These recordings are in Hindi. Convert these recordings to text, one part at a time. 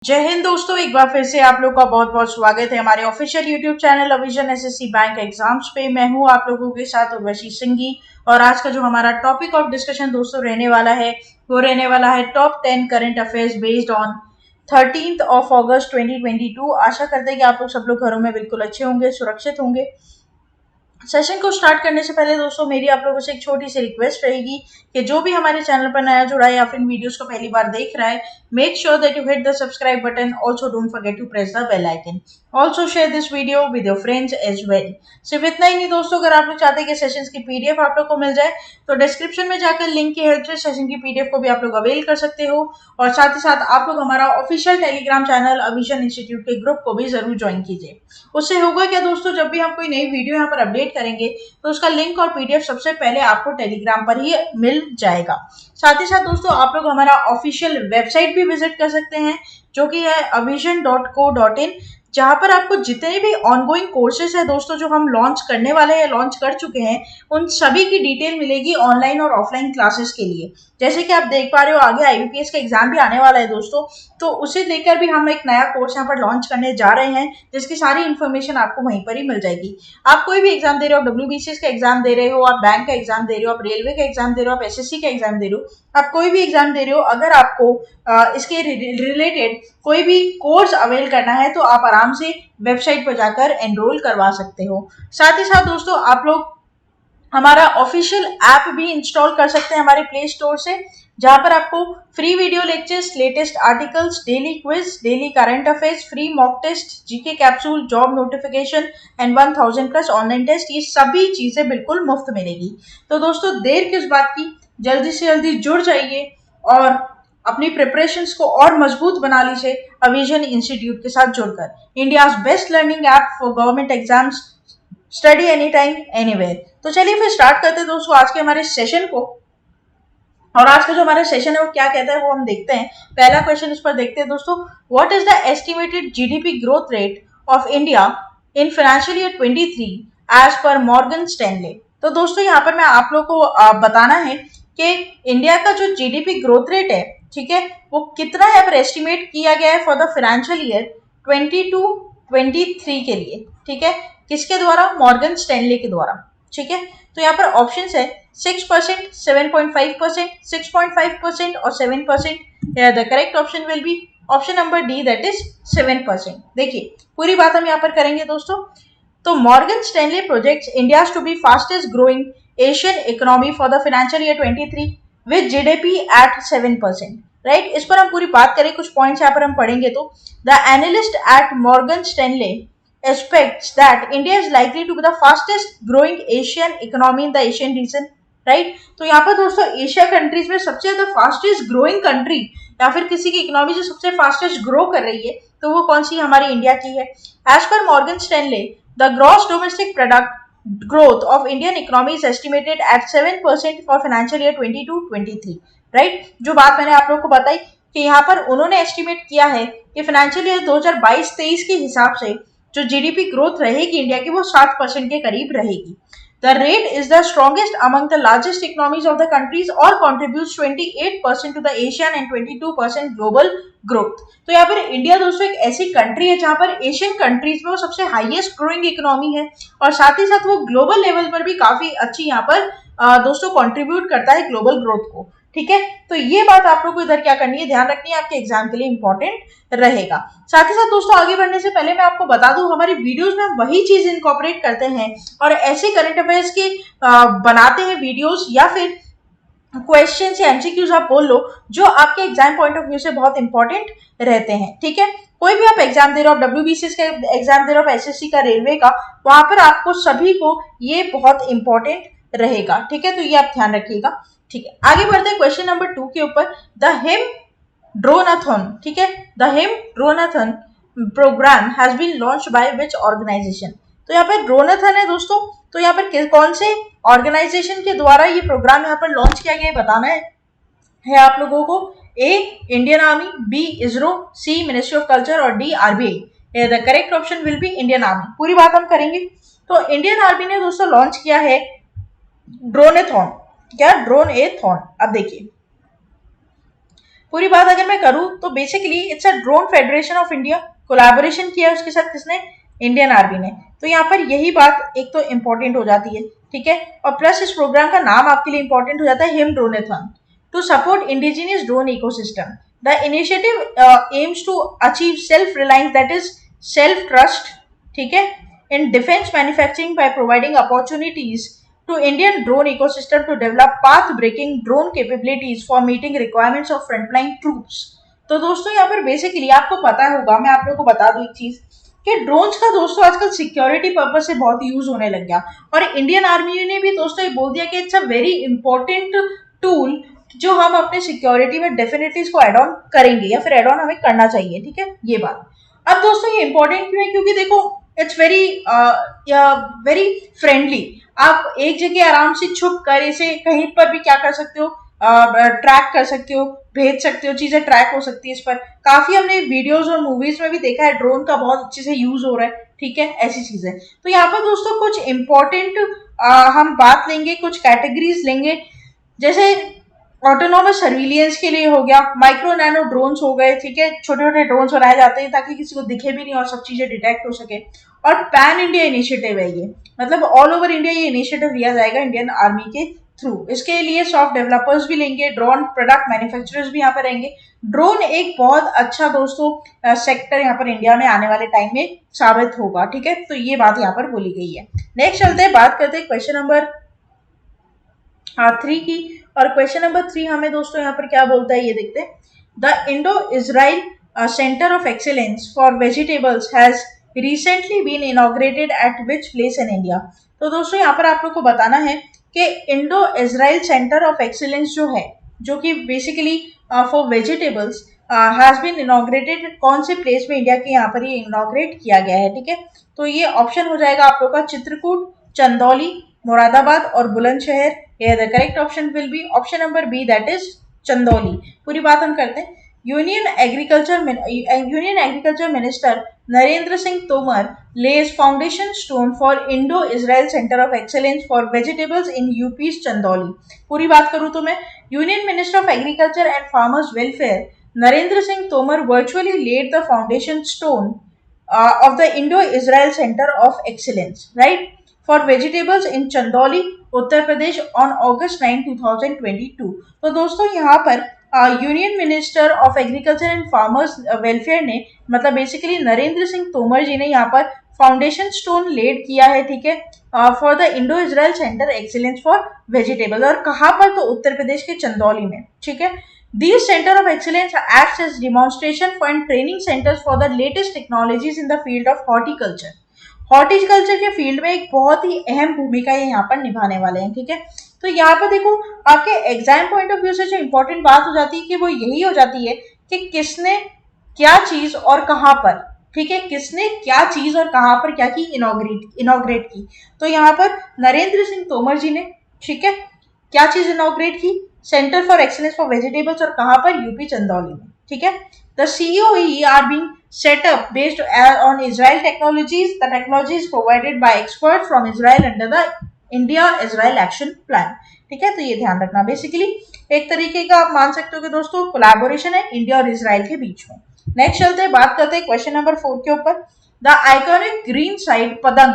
जय हिंद दोस्तों, एक बार फिर से आप लोग का बहुत बहुत स्वागत है हमारे ऑफिशियल यूट्यूब चैनल अविजन एसएससी बैंक एग्जाम्स पे। मैं हूं आप लोगों के साथ उर्वशी सिंघी और आज का जो हमारा टॉपिक ऑफ डिस्कशन दोस्तों रहने वाला है वो रहने वाला है top 10 current affairs based on 13 अगस्त 2022। आशा करते हैं कि आप लोग सब लोग घरों में बिल्कुल अच्छे होंगे, सुरक्षित होंगे। सेशन को स्टार्ट करने से पहले दोस्तों मेरी आप लोगों से एक छोटी सी रिक्वेस्ट रहेगी कि जो भी हमारे चैनल पर नया जुड़ा है या फिर वीडियोस को पहली बार देख रहा है, make sure that you hit the subscribe button. Also don't forget to press the bell icon. Also share this video with your friends as well. सिर्फ इतना ही नहीं दोस्तों, अगर आप लोग चाहते हैं कि सेशंस की पीडीएफ आप लोग को मिल जाए तो डिस्क्रिप्शन में जाकर लिंक की हेल्प से सेशन की पीडीएफ को भी आप लोग अवेल कर सकते हो। और साथ ही साथ आप लोग हमारा ऑफिशियल टेलीग्राम चैनल अविजन इंस्टीट्यूट के ग्रुप को भी जरूर ज्वाइन कीजिए। उससे होगा क्या दोस्तों, जब भी हम कोई नई वीडियो यहाँ पर अपडेट करेंगे तो उसका लिंक और पीडीएफ सबसे पहले आपको टेलीग्राम पर ही मिल जाएगा। साथ ही साथ दोस्तों आप लोग हमारा ऑफिशियल वेबसाइट भी विजिट कर सकते हैं जो कि है avision.co.in, जहां पर आपको जितने भी ऑनगोइंग कोर्सेज है दोस्तों जो हम लॉन्च करने वाले हैं, लॉन्च कर चुके हैं, उन सभी की डिटेल मिलेगी ऑनलाइन और ऑफलाइन क्लासेस के लिए। जैसे कि आप देख पा रहे हो आगे आईबीपीएस का एग्जाम भी आने वाला है दोस्तों, तो उसे लेकर भी हम एक नया कोर्स यहाँ पर लॉन्च करने जा रहे हैं जिसकी सारी इन्फॉर्मेशन आपको वहीं पर ही मिल जाएगी। आप कोई भी एग्जाम दे रहे हो, डब्ल्यूबीसीएस का एग्जाम दे रहे हो, आप बैंक का एग्जाम दे रहे हो, आप रेलवे का एग्जाम दे रहे हो, आप एसएससी का एग्जाम दे रहे हो, आप कोई भी एग्जाम दे रहे हो, अगर आपको इसके रिलेटेड कोई भी कोर्स अवेल करना है तो आप आराम से वेबसाइट पर जाकर एनरोल करवा सकते हो। साथ ही साथ दोस्तों आप लोग हमारा ऑफिशियल ऐप भी इंस्टॉल कर सकते हैं हमारे प्ले स्टोर से, जहां पर आपको free video lectures, latest articles, daily quiz, daily current affairs, free mock test, GK capsule, job notification and 1000 plus online test, ये सभी चीजें बिल्कुल मुफ्त मिलेगी। तो दोस्तों देर किस बात की, जल्दी से जल्दी जुड़ जाइए और अपनी प्रिपरेशंस को और मजबूत बना लीजिए अविजन इंस्टीट्यूट के साथ जुड़कर। India's best learning app for government exams, study any time anywhere. तो चलिए फिर स्टार्ट करते हैं दोस्तों आज के हमारे सेशन को। और आज का जो हमारा सेशन है वो क्या कहता है वो हम देखते हैं। पहला क्वेश्चन इस पर देखते हैं दोस्तों, what is the estimated GDP growth rate of India in financial year 23 as per Morgan Stanley. तो दोस्तों यहाँ पर मैं आप लोग को बताना है कि इंडिया का जो जीडीपी ग्रोथ रेट है, ठीक है, वो कितना यहाँ पर एस्टिमेट किया गया है फॉर द फाइनेंशियल ईयर 22-23 के लिए, ठीक है, किसके द्वारा, मॉर्गन स्टैनले के द्वारा, ठीक है। तो यहाँ पर ऑप्शन है 6%, 7.5%, 6.5% और 7%। The correct option will B option number D, that is 7%। देखिए पूरी बात हम यहाँ पर करेंगे दोस्तों। तो Morgan Stanley projects India to be fastest growing Asian economy for the financial year 23 with GDP at 7%, right. इस पर हम पूरी बात करें, कुछ पॉइंट्स यहाँ पर हम पढ़ेंगे। तो the analyst at Morgan Stanley expects that India is likely to be the fastest growing Asian economy in the Asian region, right? तो यहाँ पर दोस्तों एशिया कंट्रीज में सबसे ज्यादा फास्टेस्ट ग्रोइंग कंट्री या फिर किसी की इकोनॉमी जो सबसे फास्टेस्ट ग्रो कर रही है तो वो कौन सी हमारी इंडिया की है। As per Morgan Stanley the gross domestic product growth of Indian economy is estimated at 7% for financial year 22-23, right? जो बात मैंने आप लोगों को बताई कि यहाँ पर उन्होंने एस्टिमेट किया है कि फाइनेंशियल ईयर 2022-23 के हिसाब से जो जीडीपी ग्रोथ रहेगी इंडिया की वो 7% के करीब रहेगी। The rate is the strongest among the largest economies of the countries और contributes 28% to the Asian and 22% global growth. तो यहाँ पर इंडिया दोस्तों एक ऐसी कंट्री है जहां पर एशियन कंट्रीज में वो सबसे हाईएस्ट ग्रोइंग इकोनॉमी है और साथ ही साथ वो ग्लोबल लेवल पर भी काफी अच्छी यहाँ पर दोस्तों कॉन्ट्रीब्यूट करता है ग्लोबल ग्रोथ को, ठीक है। तो ये बात आप लोग को इधर क्या करनी है, ध्यान रखनी है, आपके एग्जाम के लिए इंपॉर्टेंट रहेगा। साथ ही साथ दोस्तों आगे बढ़ने से पहले मैं आपको बता दूं हमारी वीडियोस में हम वही चीज इनकॉर्पोरेट करते हैं और ऐसे करंट अफेयर्स के बनाते हैं वीडियोस या फिर क्वेश्चन या एमसीक्यूज आप बोल लो जो आपके एग्जाम पॉइंट ऑफ व्यू से बहुत इंपॉर्टेंट रहते हैं, ठीक है। कोई भी आप एग्जाम दे रहे हो, आप डब्ल्यूबीसीएस का एग्जाम दे रहे हो, एसएससी का, रेलवे का, वहां पर आपको सभी को ये बहुत इंपॉर्टेंट रहेगा, ठीक है। तो ये आप ध्यान रखिएगा, ठीक है। आगे बढ़ते हैं क्वेश्चन नंबर 2 के ऊपर। द हिम ड्रोनाथन, ठीक है, the Him dronathon programme has been launched by which organisation. तो यहाँ पर ड्रोनाथन है दोस्तों, तो यहाँ पर कौन से ऑर्गेनाइजेशन के द्वारा ये प्रोग्राम यहाँ पर लॉन्च किया गया बताना है आप लोगों को। A Indian Army, B ISRO, C ministry of culture और D RBI. The correct option will be Indian Army. पूरी बात हम करेंगे। तो इंडियन आर्मी ने दोस्तों लॉन्च किया है ड्रोनेथॉन, क्या ड्रोन ए थॉन। अब देखिए पूरी बात अगर मैं करूं तो basically it's a drone federation of India, collaboration किया उसके साथ किसने, इंडियन आर्मी ने। तो यहाँ पर यही बात एक तो इंपॉर्टेंट हो जाती है, ठीक है। और प्लस इस प्रोग्राम का नाम आपके लिए इंपॉर्टेंट हो जाता है Him dronathon to support indigenous drone ecosystem. The initiative aims to achieve self reliance, that is self trust, ठीक है, in defense manufacturing by providing opportunities to Indian drone ecosystem to develop path-breaking drone capabilities for meeting requirements of frontline troops। तो दोस्तों यहाँ पर बेसिकली आपको पता होगा, मैं आप लोगों को बता दूं एक चीज कि ड्रोन्स का दोस्तों आजकल सिक्योरिटी पर्पज से बहुत यूज होने लग गया, और इंडियन आर्मी ने भी दोस्तों ये बोल दिया कि it's a very important tool जो हम अपने सिक्योरिटी में डेफिनेटली इसको एड ऑन करेंगे या फिर एड ऑन हमें करना चाहिए, ठीक है, ये बात। अब दोस्तों ये इंपॉर्टेंट क्यों है, क्योंकि देखो इट्स वेरी वेरी फ्रेंडली। आप एक जगह आराम से छुप कर इसे कहीं पर भी क्या कर सकते हो, ट्रैक कर सकते हो, भेज सकते हो, चीजें ट्रैक हो सकती है इस पर। काफी हमने वीडियोस और मूवीज में भी देखा है ड्रोन का बहुत अच्छे से यूज हो रहा है, ठीक है, ऐसी चीजें। तो यहाँ पर दोस्तों कुछ इंपॉर्टेंट हम बात लेंगे, कुछ कैटेगरीज लेंगे, जैसे ऑटोनोमस सर्विलियंस के लिए हो गया, माइक्रो नैनो ड्रोन्स हो गए, ठीक है, छोटे छोटे ड्रोन्स बनाए जाते हैं ताकि किसी को दिखे भी नहीं और सब चीजें डिटेक्ट हो सके। और पैन इंडिया इनिशिएटिव है ये, मतलब ऑल ओवर इंडिया ये इनिशिएटिव लिया जाएगा इंडियन आर्मी के थ्रू। इसके लिए सॉफ्ट डेवलपर्स भी लेंगे, ड्रोन प्रोडक्ट मैन्युफैक्चरर्स भी यहाँ पर रहेंगे। ड्रोन एक बहुत अच्छा दोस्तों सेक्टर यहाँ पर इंडिया में आने वाले टाइम में साबित होगा, ठीक है, तो ये बात यहाँ पर बोली गई है। नेक्स्ट चलते हैं, बात करते हैं क्वेश्चन नंबर 3 की। और क्वेश्चन नंबर 3 हमें दोस्तों यहाँ पर क्या बोलता है ये देखते हैं। The Indo Israel centre of excellence for vegetables has recently been inaugurated at which place in India. तो दोस्तों यहाँ पर आप लोग को बताना है कि Indo Israel centre of excellence जो है, जो कि basically for vegetables has been inaugurated, कौन से प्लेस में इंडिया के यहाँ पर ये इनॉग्रेट किया गया है, ठीक है। तो ये ऑप्शन हो जाएगा आप लोग का चित्रकूट, चंदौली, मुरादाबाद और Bulandshahr. Here the correct option will be option number B, that is Chandauli. पूरी बात हम करते हैं। Union agriculture minister Narendra Singh Tomar lays foundation stone for Indo Israel centre of excellence for vegetables in UP Chandauli. पूरी बात करूं तो मैं, union minister of agriculture and farmers welfare Narendra Singh Tomar virtually laid the foundation stone of the Indo Israel Center of Excellence, right, for vegetables in Chandoli, Uttar Pradesh on August 9, 2022। तो दोस्तों यहाँ पर union minister of agriculture and farmers welfare ने, मतलब बेसिकली नरेंद्र सिंह तोमर जी ने यहाँ पर फाउंडेशन स्टोन लेड किया है, ठीक है, for the Indo Israel centre excellence for vegetable. और कहाँ पर, तो उत्तर प्रदेश के चंदौली में, ठीक है। These center of excellence acts as demonstration and training centers for the latest technologies in the field of horticulture। Horticulture के फील्ड में एक बहुत ही अहम भूमिका ये यहाँ पर निभाने वाले हैं, ठीक है। तो यहाँ पर देखो आपके एग्जाम पॉइंट ऑफ व्यू से जो इंपॉर्टेंट बात हो जाती है कि वो यही हो जाती है कि किसने क्या चीज और कहाँ पर, ठीक है, किसने क्या चीज और कहाँ पर क्या की, इनॉग्रेट की। तो यहाँ पर नरेंद्र सिंह तोमर जी ने, ठीक है, क्या चीज इनॉग्रेट की, centre for excellence for vegetables, और कहाँ पर, यूपी चंदौली में, ठीक है। The COE are being set up based on Israel technologies. The technology is provided by experts from Israel under the India-Israel Action Plan। ठीक है, तो ये ध्यान रखना, बेसिकली एक तरीके का आप मान सकते हो कि दोस्तों कोलैबोरेशन है इंडिया और इजराइल के बीच में। नेक्स्ट चलते हैं, बात करते हैं क्वेश्चन नंबर 4 के ऊपर। द आइकॉनिक ग्रीन साइड पतंग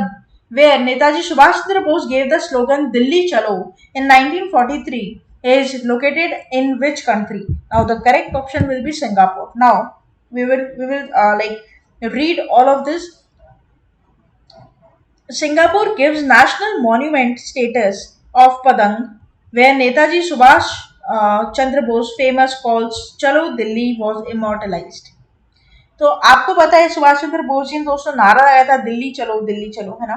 where Netaji Subhash Chandra Bose gave the slogan Dilli Chalo in 1943 is located in which country? Now the correct option will be Singapore। Now we will like read all of this। Singapore gives national monument status of Padang where Netaji Subhash Chandra Bose famous calls Chalo Dilli was immortalized। तो आपको पता है सुभाष चंद्र बोस जी ने दोस्तों नारा लगाया था दिल्ली चलो, है ना,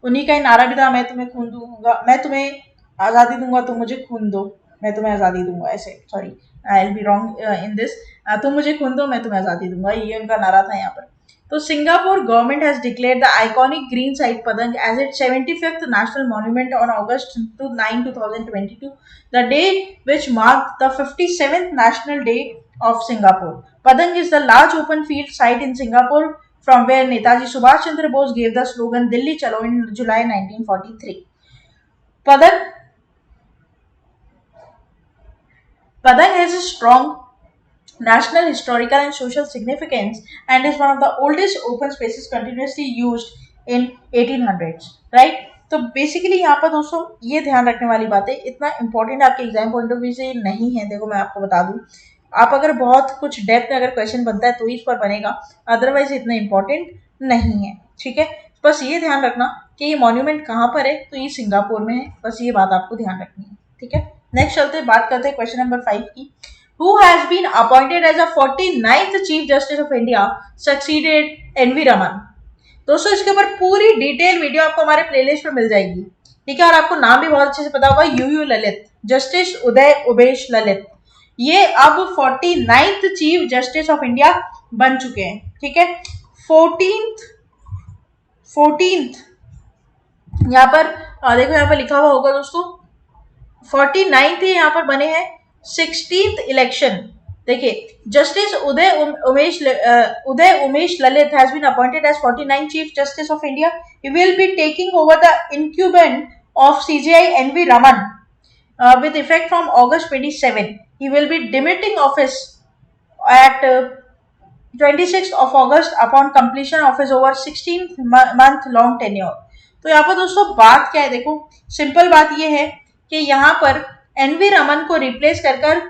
उन्हीं का ही नारा भी था, मैं तुम्हें खून दूंगा, मैं तुम्हें आजादी दूंगा, तुम मुझे खून दो, मैं तुम्हें आजादी दूंगा, ऐसे, sorry I will be wrong in this, तुम मुझे खून दो, मैं तुम्हें आजादी दूंगा, ये उनका नारा था यहाँ पर। तो Singapore government has declared the iconic green side पतंग as its 75th national monument on August 9, 2022, the day which marked the 57th national day of Singapore। Padang is the large open field site in Singapore from where Netaji Subhash Chandra Bose gave the slogan Dilli Chalo in July 1943। Padang has a strong national, historical and social significance and is one of the oldest open spaces continuously used in 1800s, right? तो बेसिकली यहाँ पर दोस्तों ये ध्यान रखने वाली बात है, इतना इंपॉर्टेंट आपके एग्जाम पॉइंट ऑफ व्यू से नहीं है। देखो मैं आपको बता दूं, आप अगर बहुत कुछ डेप्थ में अगर क्वेश्चन बनता है तो इस पर बनेगा, अदरवाइज इतना इंपॉर्टेंट नहीं है, ठीक है। बस ये ध्यान रखना कि ये मॉन्यूमेंट कहाँ पर है, तो ये सिंगापुर में है, बस ये बात आपको ध्यान रखनी है, ठीक है। नेक्स्ट चलते बात करते हैं क्वेश्चन नंबर 5 की। Who has been appointed as a 49th Chief Justice of India succeeded NV Raman? दोस्तों इसके ऊपर पूरी डिटेल वीडियो आपको हमारे प्लेलिस्ट में मिल जाएगी, ठीक है। और आपको नाम भी बहुत अच्छे से पता होगा, यू ललित, जस्टिस उदय उमेश ललित, ये अब 49th chief justice of India बन चुके हैं, ठीक है। 14th यहाँ पर देखो यहाँ पर लिखा हुआ होगा दोस्तों 49th यहाँ पर बने हैं। 16th इलेक्शन देखिए, justice Uday Umesh Lalit has been appointed as 49th chief justice of India. He will be taking over the incumbent of CJI NV Raman with effect from August 27. He will be demitting office at 26th of August upon completion of his over 16-month long tenure. तो यहाँ पर दोस्तों बात क्या है, देखो सिंपल बात ये है कि यहाँ पर एनवी रमन को रिप्लेस कर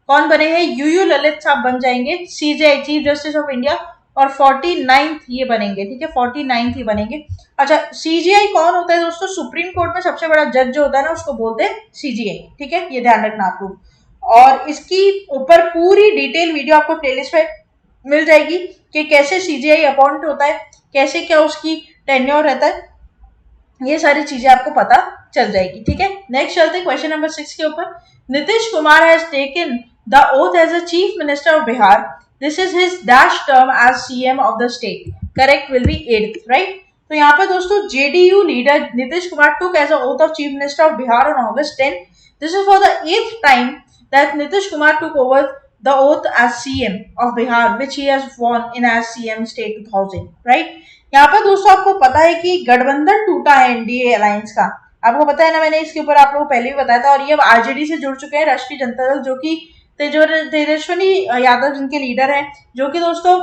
कौन बने हैं, यू ललित साहब बन जाएंगे CJI chief justice of India, और 49th ये बनेंगे, ठीक है, 49th ही बनेंगे। अच्छा, सीजीआई कौन होता है दोस्तों, सुप्रीम कोर्ट में सबसे बड़ा जज जो होता है ना उसको बोलते हैं सीजीआई, ठीक है, ये ध्यान रखना आप लोग। और इसकी ऊपर पूरी डिटेल वीडियो आपको प्लेलिस्ट पे मिल जाएगी कि कैसे सीजीआई अपॉइंट होता है, कैसे क्या उसकी टेन्योर रहता है, ये सारी चीजें आपको पता चल जाएगी, ठीक है। नेक्स्ट चलते हैं क्वेश्चन नंबर 6 के ऊपर। Nitish Kumar has taken the oath as a chief minister of Bihar. This is his dash term as CM of the state. Correct will be 8th, right. तो यहाँ पर दोस्तों JDU leader Nitish Kumar took as a oath of chief minister of Bihar on August 10. This is for the 8th time that Nitish Kumar took over the oath as CM of Bihar, which he has won in as CM state 2000, right? यहाँ पर दोस्तों आपको पता है कि गठबंधन टूटा है एनडीए अलायंस का, आपको पता है ना, मैंने इसके ऊपर आप लोगों को पहले भी बताया था। और ये अब आरजेडी से जुड़ चुके हैं, राष्ट्रीय जनता दल, जो कि तेजस्वी यादव जिनके लीडर हैं, जो कि दोस्तों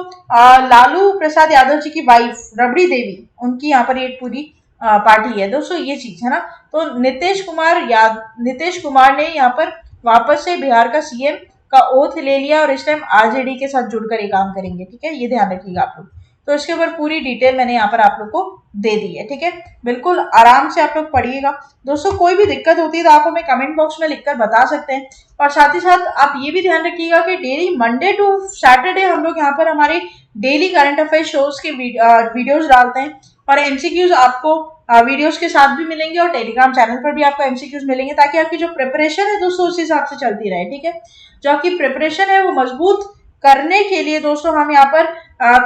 लालू प्रसाद यादव जी की वाइफ रबड़ी देवी, उनकी यहाँ पर ये पूरी पार्टी है दोस्तों, ये चीज है ना। तो नीतीश कुमार ने यहाँ पर वापस से बिहार का सीएम का ओथ ले लिया और इस टाइम आरजेडी के साथ जुड़कर ये काम करेंगे, ठीक है, ये ध्यान रखिएगा आप लोग। तो इसके ऊपर पूरी डिटेल मैंने यहाँ पर आप लोग को दे दी है, ठीक है, बिल्कुल आराम से आप लोग पढ़िएगा दोस्तों। कोई भी दिक्कत होती है तो आप हमें कमेंट बॉक्स में लिखकर बता सकते हैं। और साथ ही साथ आप ये भी ध्यान रखिएगा कि डेली मंडे टू सैटरडे हम लोग यहाँ पर हमारे डेली करंट अफेयर शोज के वीडियोज डालते हैं, और एमसीक्यूज आपको वीडियोस के साथ भी मिलेंगे और टेलीग्राम चैनल पर भी आपको एमसीक्यूज मिलेंगे, ताकि आपकी जो प्रिपरेशन है दोस्तों उस हिसाब से चलती रहे, ठीक है। जो आपकी प्रिपरेशन है वो मजबूत करने के लिए दोस्तों हम यहाँ पर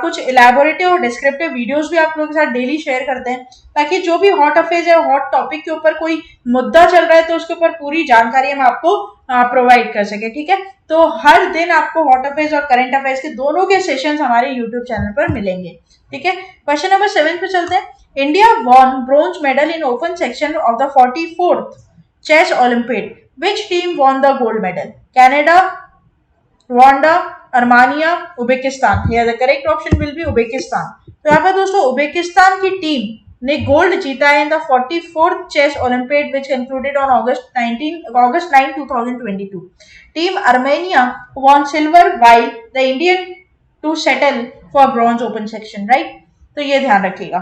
कुछ इलेबोरेटिव और डिस्क्रिप्टिव वीडियोस भी आप लोगों के साथ डेली शेयर करते हैं, ताकि जो भी हॉट अफेयर्स है, हॉट टॉपिक के ऊपर कोई मुद्दा चल रहा है तो उसके ऊपर पूरी जानकारी हम आपको प्रोवाइड कर सके, ठीक है। तो हर दिन आपको हॉट अफेयर्स और करंट अफेयर्स के दोनों के सेशंस हमारे यूट्यूब चैनल पर मिलेंगे, ठीक है। क्वेश्चन नंबर 7 पे चलते हैं। India won bronze medal in open section of the 44th chess olympiad. Which team won the gold medal? Canada, Rwanda, Armenia, Uzbekistan. Here the correct option will be Uzbekistan. तो यहाँ पर दोस्तों उज्बेकिस्तान की टीम ने गोल्ड जीता है in the 44th chess olympiad which concluded on August 9, 2022. Team Armenia won silver while the Indian to settle for bronze open section, right? तो ये ध्यान रखिएगा,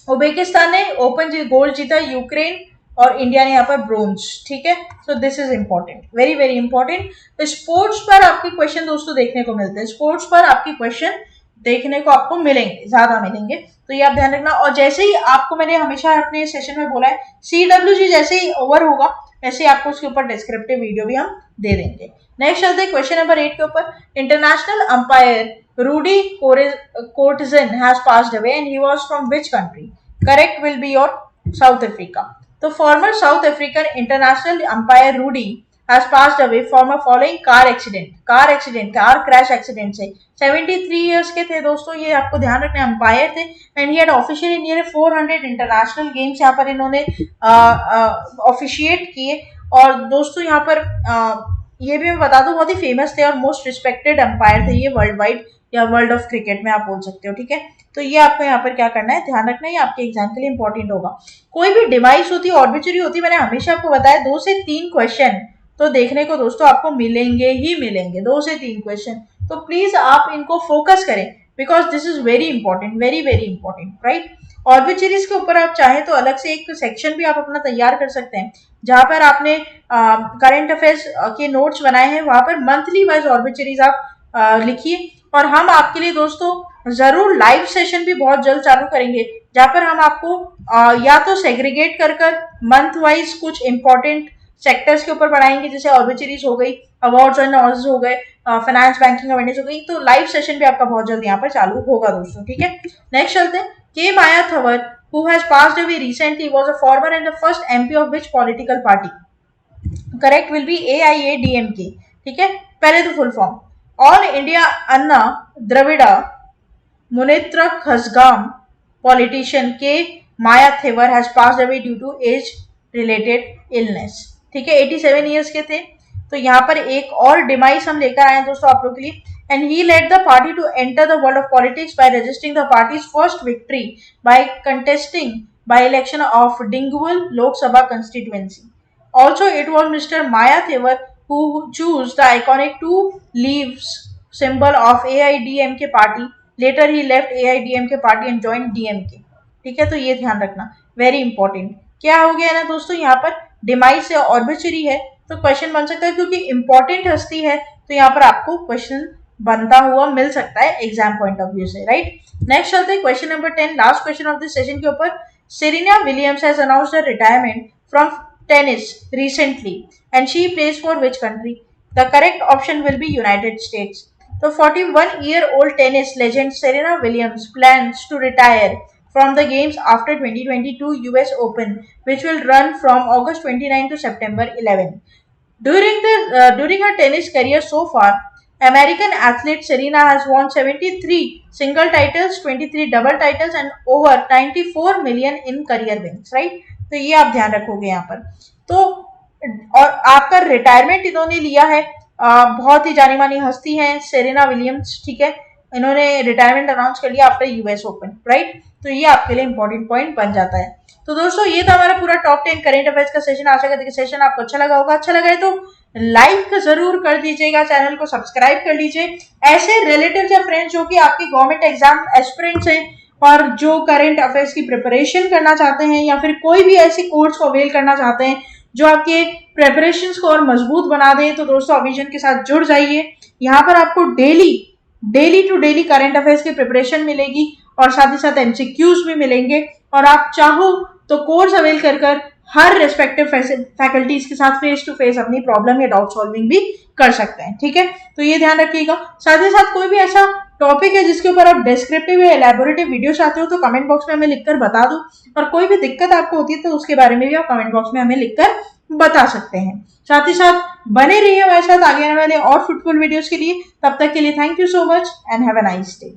उज्बेकिस्तान ने ओपन गोल्ड जीता, यूक्रेन और इंडिया ने यहाँ पर ब्रोंज, ठीक है। So this is important, very very important. तो स्पोर्ट्स पर आपके क्वेश्चन दोस्तों देखने को मिलते हैं, स्पोर्ट्स पर आपके क्वेश्चन देखने को आपको मिलेंगे, ज्यादा मिलेंगे, तो ये आप ध्यान रखना। और जैसे ही आपको मैंने हमेशा अपने सेशन में बोला है, CWG जैसे ही ओवर होगा वैसे ही आपको उसके ऊपर डिस्क्रिप्टिव वीडियो भी हम दे देंगे। नेक्स्ट चलते हैं क्वेश्चन नंबर 8 के ऊपर। International umpire Rudi Koertzen has passed away and he was from which country? Correct will be your South Africa. तो former South African international umpire Rudi has passed away from a following car crash accident से। 73 इयर्स के थे दोस्तों, ये आपको ध्यान रखना, अंपायर थे, and he had officially near 400 international games यहाँ पर इन्होंने ऑफिशिएट किए। और दोस्तों यहाँ पर ये भी मैं बता दूं बहुत ही फेमस थे और मोस्ट रिस्पेक्टेड अंपायर थे ये वर्ल्ड वाइड या वर्ल्ड ऑफ क्रिकेट में आप बोल सकते हो, ठीक है। तो ये आपको यहाँ पर क्या करना है, ध्यान रखना है, ये आपके एग्जाम के लिए इंपॉर्टेंट होगा। कोई भी डिवाइस होती है, ऑर्बिचरी होती है, मैंने हमेशा आपको बताया 2 से 3 क्वेश्चन तो देखने को दोस्तों आपको मिलेंगे ही मिलेंगे, 2 से 3 क्वेश्चन। तो प्लीज आप इनको फोकस करें because this is very important, very very important, right. Obituaries के ऊपर आप चाहें तो अलग से एक सेक्शन भी आप अपना तैयार कर सकते हैं, जहां पर आपने करंट अफेयर्स के नोट्स बनाए हैं, वहां पर मंथली वाइज ऑर्बिचरीज आप लिखिए। और हम आपके लिए दोस्तों जरूर लाइव सेशन भी बहुत जल्द चालू करेंगे, जहां पर हम आपको या तो सेग्रीगेट कर मंथ वाइज कुछ इंपॉर्टेंट सेक्टर्स के ऊपर पढ़ाएंगे, जैसे ऑर्बिचरीज हो गई, अवार्ड्स एंड नॉलेज हो गए, फाइनेंस बैंकिंग अवेयरनेस हो गई। तो लाइव सेशन भी आपका बहुत जल्द यहाँ पर चालू होगा दोस्तों, ठीक है। नेक्स्ट चलते हैं। के Mayawati, who has passed away recently, was a former and the first MP of which political party? Correct will be AIADMK, ठीक है। पहले तो full form, all India Anna Dravida Munnetra Kazhagam politician के Mayathevar has passed away due to age related illness, ठीक है। 87 ईयर्स के थे। तो यहाँ पर एक और डिमाइस हम लेकर आए हैं दोस्तों आप लोग के लिए। And he led the party to enter the world of politics by registering the party's first victory by contesting by election of Dindigul Lok Sabha constituency. Also, it was Mr. Mayathevar who chose the iconic two leaves symbol of AIDMK party. Later, he left AIDMK party and joined DMK. ठीक है, तो ये ध्यान रखना, वेरी इंपॉर्टेंट। क्या हो गया ना दोस्तों, यहाँ पर डिमाइस है, ऑर्बिचरी है, तो क्वेश्चन बन सकता है, क्योंकि इंपॉर्टेंट हस्ती है तो यहाँ पर आपको क्वेश्चन बनता हुआ मिल सकता है एग्जाम पॉइंट ऑफ व्यू से, राइट। नेक्स्ट चलते हैं question number 10, last question of this session के ऊपर। Serena Williams has announced her retirement from tennis recently and she plays for which country? The correct option will be United States. The 41-year-old tennis legend Serena Williams plans to retire from the games after 2022 US Open, which will run from August 29 to September 11. During her tennis career so far, American athlete Serena has won 73 single titles, 23 double titles and over 94 million in career wins, right? तो ये आप ध्यान रखोगे यहाँ पर। तो और आपका रिटायरमेंट इन्होंने लिया है, बहुत ही जानी मानी हस्ती है सेरेना विलियम्स, ठीक है। इन्होंने रिटायरमेंट अनाउंस कर लिया आफ्टर यूएस ओपन, राइट। तो ये आपके लिए इंपॉर्टेंट पॉइंट बन जाता है। तो दोस्तों ये था हमारा पूरा टॉप 10 करेंट अफेयर्स का सेशन। आशा करते हैं कि सेशन आपको अच्छा लगा होगा। अच्छा लगा है तो लाइक जरूर कर दीजिएगा, चैनल को सब्सक्राइब कर लीजिए। ऐसे रिलेटिव्स या फ्रेंड्स जो कि आपकी गवर्नमेंट एग्जाम एस्पिरेंट्स हैं और जो करंट अफेयर्स की प्रिपरेशन करना चाहते हैं या फिर कोई भी ऐसी कोर्स को अवेल करना चाहते हैं जो आपके प्रिपरेशंस को और मजबूत बना दे, तो दोस्तों अविजन के साथ जुड़ जाइए। यहाँ पर आपको daily to daily current affairs की प्रिपरेशन मिलेगी और साथ ही साथ एमसीक्यूज भी मिलेंगे, और आप चाहो तो कोर्स अवेल कर हर रेस्पेक्टिव फैकल्टीज के साथ फेस टू फेस अपनी प्रॉब्लम या डाउट सॉल्विंग भी कर सकते हैं, ठीक है। तो ये ध्यान रखिएगा। साथ ही साथ कोई भी ऐसा टॉपिक है जिसके ऊपर आप डिस्क्रिप्टिव या एलैबोरेटिव वीडियो चाहते हो तो कमेंट बॉक्स में हमें लिखकर बता दो, और कोई भी दिक्कत आपको होती है तो उसके बारे में भी आप कमेंट बॉक्स में हमें लिखकर बता सकते हैं। साथ ही साथ बने रहिए हमारे साथ आगे आने वाले और फ्रूटफुल वीडियोस के लिए। तब तक के लिए thank you so much and have a nice day.